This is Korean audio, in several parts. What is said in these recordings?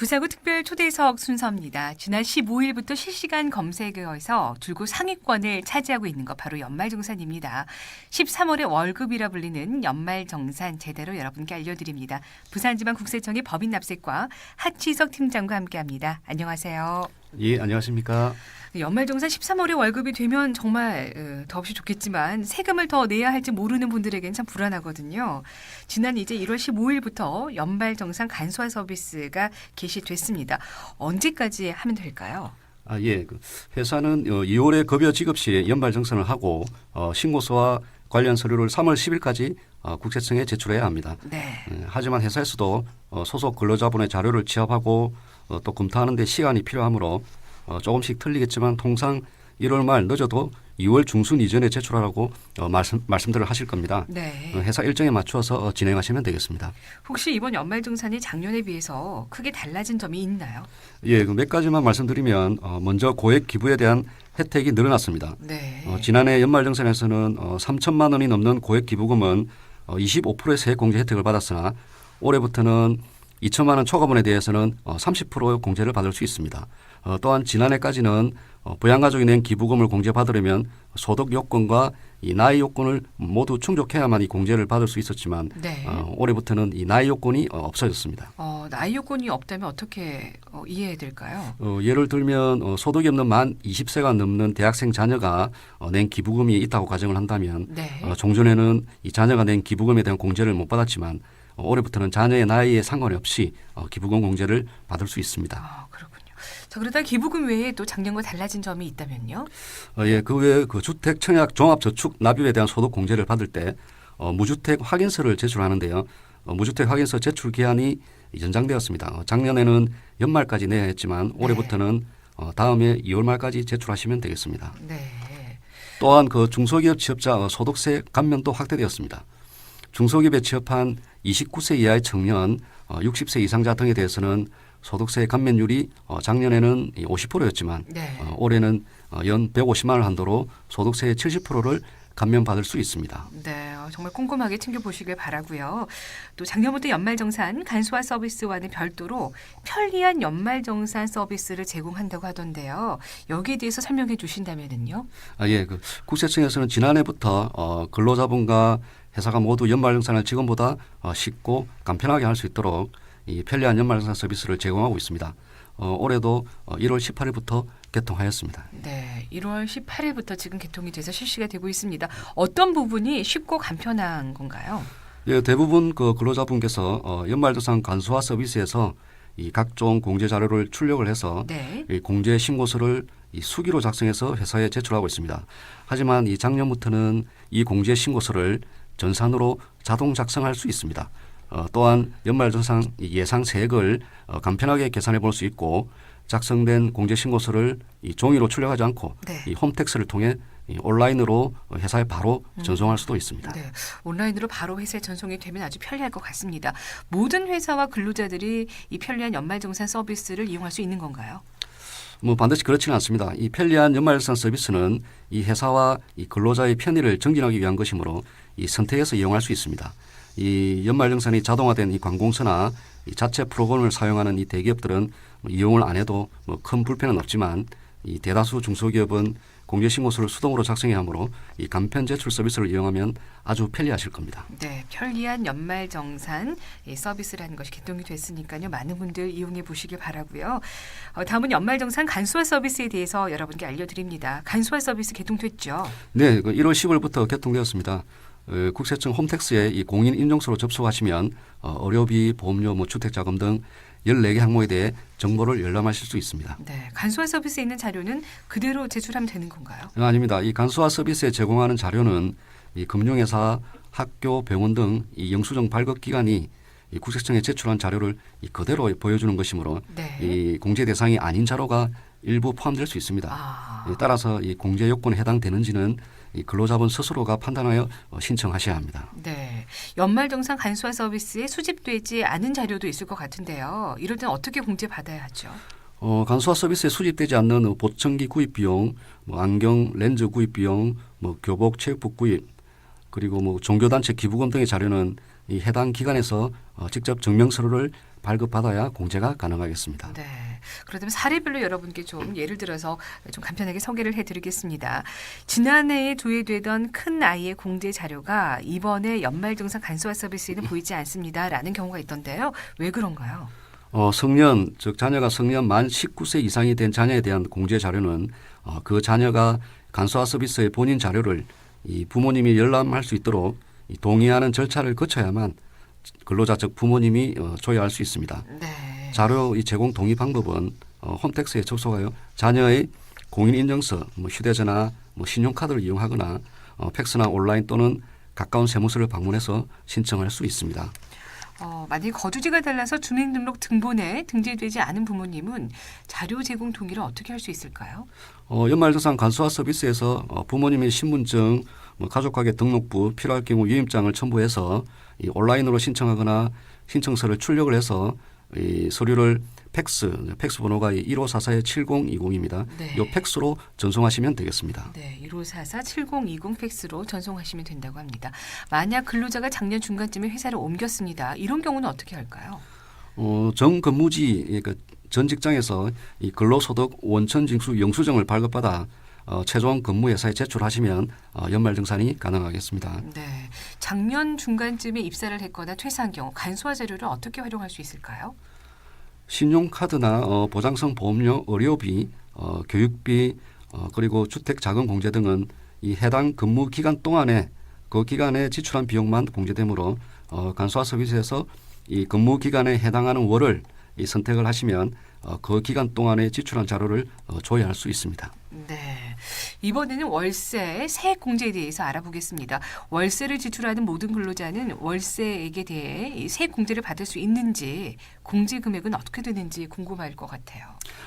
구사구 특별 초대석 순서입니다. 지난 15일부터 실시간 검색어에서 줄곧 상위권을 차지하고 있는 것 바로 연말정산입니다. 13월의 월급이라 불리는 연말정산 제대로 여러분께 알려드립니다. 부산지방국세청의 법인납세과 하치석 팀장과 함께합니다. 안녕하세요. 예, 안녕하십니까. 연말정산 13월에 월급이 되면 정말 더없이 좋겠지만 세금을 더 내야 할지 모르는 분들에게는 참 불안하거든요. 지난 이제 1월 15일부터 연말정산 간소화 서비스가 개시됐습니다. 언제까지 하면 될까요? 예. 회사는 2월에 급여 지급 시에 연말정산을 하고 신고서와 관련 서류를 3월 10일까지 국세청에 제출해야 합니다. 네. 하지만 회사에서도 소속 근로자분의 자료를 취합하고 또 검토하는 데 시간이 필요하므로 조금씩 틀리겠지만 통상 1월 말 늦어도 2월 중순 이전에 제출하라고 말씀들을 하실 겁니다. 네. 회사 일정에 맞추어서 진행하시면 되겠습니다. 혹시 이번 연말정산이 작년에 비해서 크게 달라진 점이 있나요? 예, 몇 가지만 말씀드리면 먼저 고액 기부에 대한 혜택이 늘어났습니다. 네. 지난해 연말정산에서는 3천만 원이 넘는 고액 기부금은 25%의 세액 공제 혜택을 받았으나 올해부터는 2천만 원 초과분에 대해서는 30%의 공제를 받을 수 있습니다. 또한 지난해까지는 부양가족이 낸 기부금을 공제받으려면 소득 요건과 이 나이 요건을 모두 충족해야만 이 공제를 받을 수 있었지만 네. 올해부터는 이 나이 요건이 없어졌습니다. 나이 요건이 없다면 어떻게 이해해야 될까요? 예를 들면 소득이 없는 만 20세가 넘는 대학생 자녀가 낸 기부금이 있다고 가정을 한다면 네. 종전에는 이 자녀가 낸 기부금에 대한 공제를 못 받았지만 올해부터는 자녀의 나이에 상관이 없이 기부금 공제를 받을 수 있습니다. 그렇군요. 자, 그러다 기부금 외에 또 작년과 달라진 점이 있다면요? 예, 그 외에 주택 청약 종합저축 납입에 대한 소득 공제를 받을 때 무주택 확인서를 제출하는데요. 무주택 확인서 제출 기한이 연장되었습니다. 작년에는 연말까지 내야 했지만 올해부터는 다음해 2월 말까지 제출하시면 되겠습니다. 네. 또한 중소기업 취업자 소득세 감면도 확대되었습니다. 중소기업에 취업한 29세 이하의 청년, 60세 이상자 등에 대해서는 소득세 감면율이 작년에는 50%였지만 네. 올해는 연 150만 원 한도로 소득세의 70%를 감면받을 수 있습니다. 네, 정말 꼼꼼하게 챙겨보시길 바라고요. 또 작년부터 연말정산 간소화 서비스와는 별도로 편리한 연말정산 서비스를 제공한다고 하던데요. 여기에 대해서 설명해 주신다면요. 예, 국세청에서는 지난해부터 근로자분과 회사가 모두 연말정산을 지금보다 쉽고 간편하게 할 수 있도록 이 편리한 연말정산 서비스를 제공하고 있습니다. 올해도 1월 18일부터 개통하였습니다. 네, 1월 18일부터 지금 개통이 돼서 실시가 되고 있습니다. 어떤 부분이 쉽고 간편한 건가요? 예, 대부분 근로자분께서 연말정산 간소화 서비스에서 이 각종 공제 자료를 출력을 해서 네. 이 공제 신고서를 이 수기로 작성해서 회사에 제출하고 있습니다. 하지만 이 작년부터는 이 공제 신고서를 전산으로 자동 작성할 수 있습니다. 또한 연말정산 예상 세액을 간편하게 계산해 볼 수 있고 작성된 공제 신고서를 이 종이로 출력하지 않고 네. 이 홈택스를 통해 이 온라인으로 회사에 바로 전송할 수도 있습니다. 네, 온라인으로 바로 회사에 전송이 되면 아주 편리할 것 같습니다. 모든 회사와 근로자들이 이 편리한 연말정산 서비스를 이용할 수 있는 건가요? 반드시 그렇지는 않습니다. 이 편리한 연말정산 서비스는 이 회사와 이 근로자의 편의를 증진하기 위한 것이므로 이 선택해서 이용할 수 있습니다. 이 연말정산이 자동화된 이 관공서나 이 자체 프로그램을 사용하는 이 대기업들은 이용을 안 해도 큰 불편은 없지만 이 대다수 중소기업은 공제신고서를 수동으로 작성해야 하므로 이 간편 제출 서비스를 이용하면 아주 편리하실 겁니다. 네, 편리한 연말정산 서비스라는 것이 개통이 됐으니까요. 많은 분들 이용해 보시길 바라고요. 다음은 연말정산 간소화 서비스에 대해서 여러분께 알려드립니다. 간소화 서비스 개통됐죠? 네, 1월 10일부터 개통되었습니다. 국세청 홈택스에 이 공인 인증서로 접속하시면 의료비, 보험료, 주택자금 등 14개 항목에 대해 정보를 열람하실 수 있습니다. 네, 간소화 서비스에 있는 자료는 그대로 제출하면 되는 건가요? 아닙니다. 이 간소화 서비스에 제공하는 자료는 이 금융회사, 학교, 병원 등 이 영수증 발급 기관이 이 국세청에 제출한 자료를 이 그대로 보여주는 것이므로 네. 이 공제 대상이 아닌 자료가 일부 포함될 수 있습니다. 따라서 이 공제 요건에 해당되는지는 이 근로자분 스스로가 판단하여 신청하셔야 합니다. 네, 연말정산 간소화 서비스에 수집되지 않은 자료도 있을 것 같은데요. 이럴 때는 어떻게 공제받아야 하죠? 간소화 서비스에 수집되지 않는 보청기 구입 비용, 안경, 렌즈 구입 비용, 교복, 체육복 구입, 그리고 종교단체 기부금 등의 자료는 이 해당 기관에서 직접 증명서류를 발급받아야 공제가 가능하겠습니다. 네. 그렇다면 사례별로 여러분께 좀 예를 들어서 좀 간편하게 소개를 해드리겠습니다. 지난해에 조회되던 큰 아이의 공제 자료가 이번에 연말정산 간소화 서비스에는 보이지 않습니다라는 경우가 있던데요. 왜 그런가요? 성년, 즉 자녀가 성년 만 19세 이상이 된 자녀에 대한 공제 자료는 그 자녀가 간소화 서비스의 본인 자료를 이 부모님이 열람할 수 있도록 이 동의하는 절차를 거쳐야만 근로자 즉 부모님이 조회할 수 있습니다. 네. 자료 이 제공 동의 방법은 홈택스에 접속하여 자녀의 공인인증서, 휴대전화, 신용카드를 이용하거나 팩스나 온라인 또는 가까운 세무서를 방문해서 신청할 수 있습니다. 만약 거주지가 달라서 주민등록 등본에 등재되지 않은 부모님은 자료 제공 동의를 어떻게 할 수 있을까요? 연말정산 간소화 서비스에서 부모님의 신분증, 가족관계 등록부, 필요할 경우 유임장을 첨부해서 이 온라인으로 신청하거나 신청서를 출력을 해서 이 서류를 팩스 번호가 1544-7020입니다. 네. 이 팩스로 전송하시면 되겠습니다. 네, 1544-7020 팩스로 전송하시면 된다고 합니다. 만약 근로자가 작년 중간쯤에 회사를 옮겼습니다. 이런 경우는 어떻게 할까요? 전 근무지 그러니까 전 직장에서 이 근로소득 원천징수 영수증을 발급받아 최종 근무회사에 제출하시면 연말정산이 가능하겠습니다. 네, 작년 중간쯤에 입사를 했거나 퇴사한 경우 간소화 자료를 어떻게 활용할 수 있을까요? 신용카드나 보장성 보험료, 의료비, 교육비, 그리고 주택자금 공제 등은 이 해당 근무 기간 동안에 그 기간에 지출한 비용만 공제되므로 간소화 서비스에서 이 근무 기간에 해당하는 월을 이 선택을 하시면 그 기간 동안에 지출한 자료를 조회할 수 있습니다. 네, 이번에는 월세 세액 공제에 대해서 알아보겠습니다. 월세를 지출하는 모든 근로자는 월세액에 대해 이 세액 공제를 받을 수 있는지 공제 금액은 어떻게 되는지 궁금할 것 같아요.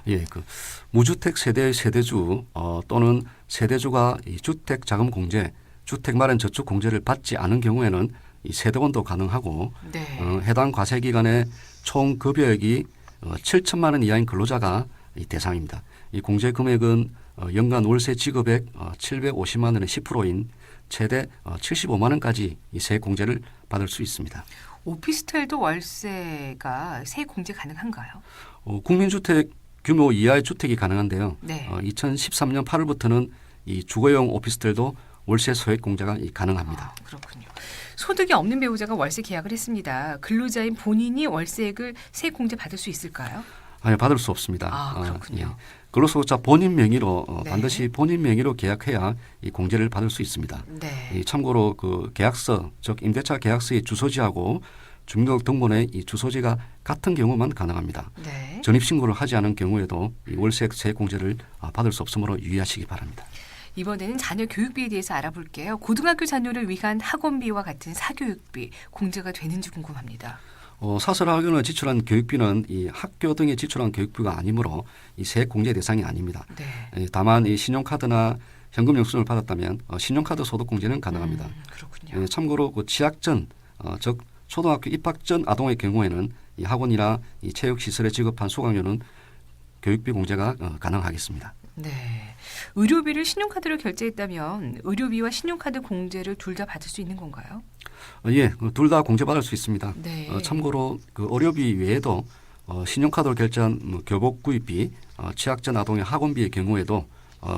예, 그 무주택 세대의 세대주 또는 세대주가 이 주택 자금 공제, 주택 마련 저축 공제를 받지 않은 경우에는 이 세대원도 가능하고 네. 해당 과세 기간에 총 급여액이 7천만 원 이하인 근로자가 이 대상입니다. 이 공제 금액은 연간 월세 지급액 750만 원의 10%인 최대 75만 원까지 이 세액 공제를 받을 수 있습니다. 오피스텔도 월세가 세액 공제 가능한가요? 국민주택 규모 이하의 주택이 가능한데요. 네. 2013년 8월부터는 이 주거용 오피스텔도 월세 소액 공제가 가능합니다. 그렇군요. 소득이 없는 배우자가 월세 계약을 했습니다. 근로자인 본인이 월세액을 세액 공제 받을 수 있을까요? 아니, 받을 수 없습니다. 그렇군요. 근로소득자 본인 명의로 네. 반드시 본인 명의로 계약해야 이 공제를 받을 수 있습니다. 네. 참고로 그 계약서, 즉 임대차 계약서의 주소지하고 주민등록 등본의 이 주소지가 같은 경우만 가능합니다. 네. 전입신고를 하지 않은 경우에도 이 월세액 세액 공제를 받을 수 없으므로 유의하시기 바랍니다. 이번에는 자녀 교육비에 대해서 알아볼게요. 고등학교 자녀를 위한 학원비와 같은 사교육비 공제가 되는지 궁금합니다. 사설학교는 지출한 교육비는 이 학교 등에 지출한 교육비가 아니므로 이 세액 공제 대상이 아닙니다. 네. 다만 이 신용카드나 현금 영수증을 받았다면 신용카드 소득 공제는 가능합니다. 그렇군요. 참고로 그 취학 전, 즉 초등학교 입학 전 아동의 경우에는 이 학원이나 이 체육시설에 지급한 수강료는 교육비 공제가 가능하겠습니다. 네. 의료비를 신용카드로 결제했다면 의료비와 신용카드 공제를 둘 다 받을 수 있는 건가요? 예, 둘 다 공제받을 수 있습니다. 네. 참고로 그 의료비 외에도 신용카드로 결제한 교복 구입비, 취학 전 아동의 학원비의 경우에도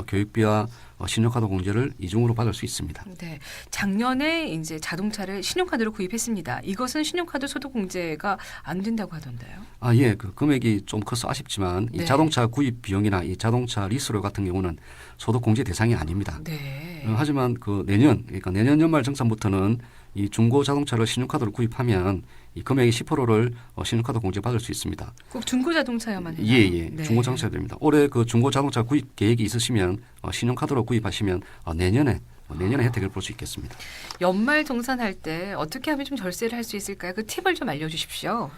교육비와 신용카드 공제를 이중으로 받을 수 있습니다. 네, 작년에 이제 자동차를 신용카드로 구입했습니다. 이것은 신용카드 소득 공제가 안 된다고 하던데요. 예, 그 금액이 좀 커서 아쉽지만 네. 이 자동차 구입 비용이나 이 자동차 리스료 같은 경우는 소득 공제 대상이 아닙니다. 네. 하지만 그 그러니까 내년 연말 정산부터는 이 중고 자동차를 신용카드로 구입하면 이 금액의 10%를 신용카드 공제 받을 수 있습니다. 꼭 중고 자동차야만 해요. 예. 네. 중고 자동차 됩니다. 올해 그 중고 자동차 구입 계획이 있으시면 신용카드로 구입하시면 내년에 혜택을 볼 수 있겠습니다. 연말 정산할 때 어떻게 하면 좀 절세를 할 수 있을까요? 그 팁을 좀 알려주십시오.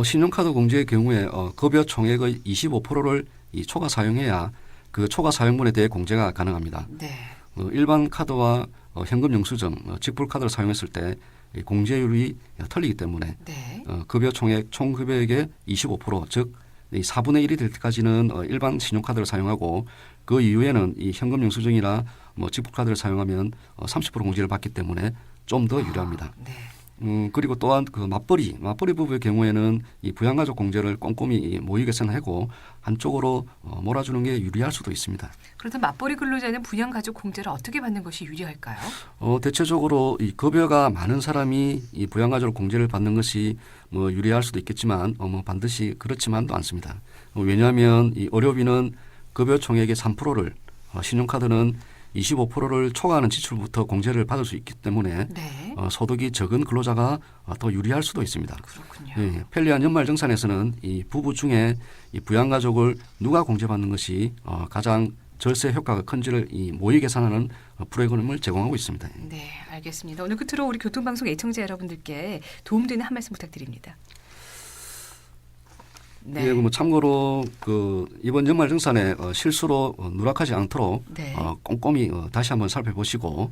신용카드 공제의 경우에 급여 총액의 25%를 이 초과 사용해야 그 초과 사용분에 대해 공제가 가능합니다. 네. 일반 카드와 현금 영수증, 직불카드를 사용했을 때 이 공제율이 틀리기 때문에 네. 급여 총액 총 급여액의 25%, 즉 이 4분의 1이 될 때까지는 일반 신용카드를 사용하고 그 이후에는 이 현금 영수증이나 직불카드를 사용하면 30% 공제를 받기 때문에 좀 더 유리합니다. 네. 그리고 또한 그 맞벌이 부부의 경우에는 이 부양가족 공제를 꼼꼼히 모의 계산하고 한쪽으로 몰아주는 게 유리할 수도 있습니다. 그래서 맞벌이 근로자는 분양가족 공제를 어떻게 받는 것이 유리할까요? 대체적으로 이 급여가 많은 사람이 이 부양가족 공제를 받는 것이 뭐 유리할 수도 있겠지만 뭐 반드시 그렇지만도 않습니다. 왜냐하면 이 의료비는 급여 총액의 3%를 신용카드는 25%를 초과하는 지출부터 공제를 받을 수 있기 때문에 네. 소득이 적은 근로자가 더 유리할 수도 있습니다. 그렇군요. 예, 편리한 연말정산에서는 이 부부 중에 이 부양가족을 누가 공제받는 것이 가장 절세 효과가 큰지를 이 모의 계산하는 프로그램을 제공하고 있습니다. 네, 알겠습니다. 오늘 끝으로 우리 교통방송 애청자 여러분들께 도움되는 한 말씀 부탁드립니다. 네. 예, 뭐 참고로 그 이번 연말정산에 실수로 누락하지 않도록 네. 꼼꼼히 다시 한번 살펴보시고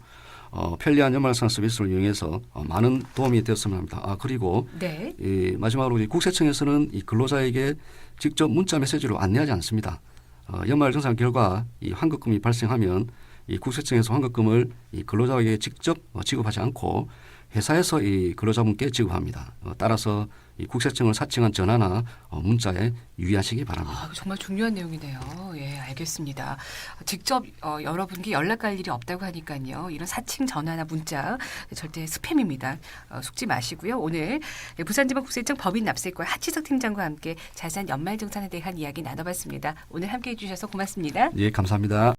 편리한 연말정산 서비스를 이용해서 많은 도움이 되었으면 합니다. 그리고 네. 이 마지막으로 이 국세청에서는 이 근로자에게 직접 문자 메시지로 안내하지 않습니다. 연말정산 결과 이 환급금이 발생하면 이 국세청에서 환급금을 이 근로자에게 직접 지급하지 않고 회사에서 이 근로자분께 지급합니다. 따라서 이 국세청을 사칭한 전화나 문자에 유의하시기 바랍니다. 정말 중요한 내용이네요. 예, 알겠습니다. 직접 여러분께 연락할 일이 없다고 하니까요. 이런 사칭 전화나 문자 절대 스팸입니다. 속지 마시고요. 오늘 부산지방국세청 법인납세과 하치석 팀장과 함께 자세한 연말정산에 대한 이야기 나눠봤습니다. 오늘 함께해 주셔서 고맙습니다. 예, 감사합니다.